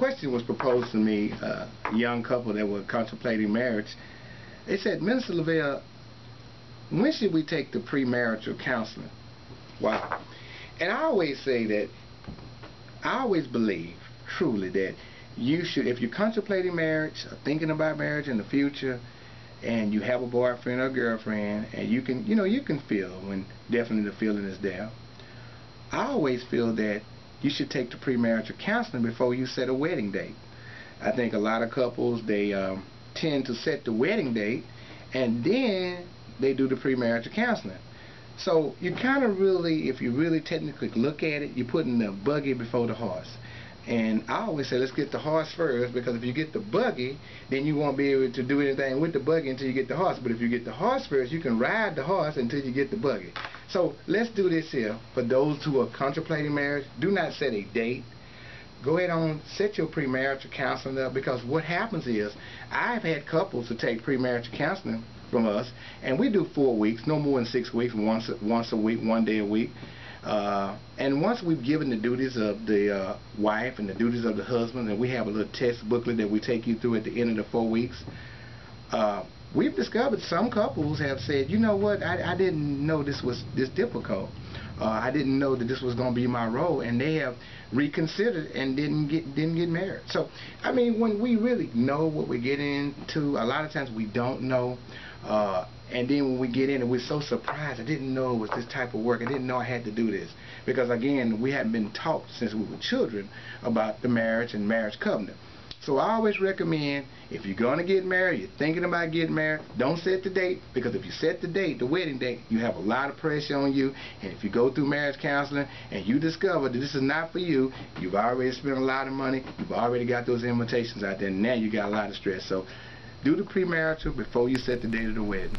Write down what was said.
question was proposed to me, a young couple that were contemplating marriage. They said, Minister Levaille, when should we take the premarital counseling? Wow. And I always say that, I always believe truly that you should, if you're contemplating marriage or thinking about marriage in the future, and you have a boyfriend or girlfriend, and you can, you can feel when definitely the feeling is there. I always feel that you should take the premarital counseling before you set a wedding date. I think a lot of couples, they tend to set the wedding date and then they do the premarital counseling. So you kind of really, if you really technically look at it, you're putting the buggy before the horse. And I always say, let's get the horse first, because if you get the buggy, then you won't be able to do anything with the buggy until you get the horse. But if you get the horse first, you can ride the horse until you get the buggy. So let's do this here. For those who are contemplating marriage, do not set a date. Go ahead on, set your premarital counseling up, because what happens is, I've had couples to take premarital counseling from us, and we do 4 weeks, no more than 6 weeks, once a week, 1 day a week. And once we've given the duties of the wife and the duties of the husband, and we have a little test booklet that we take you through at the end of the 4 weeks, we've discovered some couples have said, you know what, I didn't know this was this difficult. I didn't know that this was going to be my role, and they have reconsidered and didn't get married. So, I mean, when we really know what we're getting into, a lot of times we don't know. And then when we get in and we're so surprised, I didn't know it was this type of work, I didn't know I had to do this. Because again, we hadn't been taught since we were children about the marriage and marriage covenant. So I always recommend, if you're going to get married, you're thinking about getting married, don't set the date, because if you set the date, the wedding date, you have a lot of pressure on you. And if you go through marriage counseling and you discover that this is not for you, you've already spent a lot of money, you've already got those invitations out there, and now you got a lot of stress. So do the premarital before you set the date of the wedding.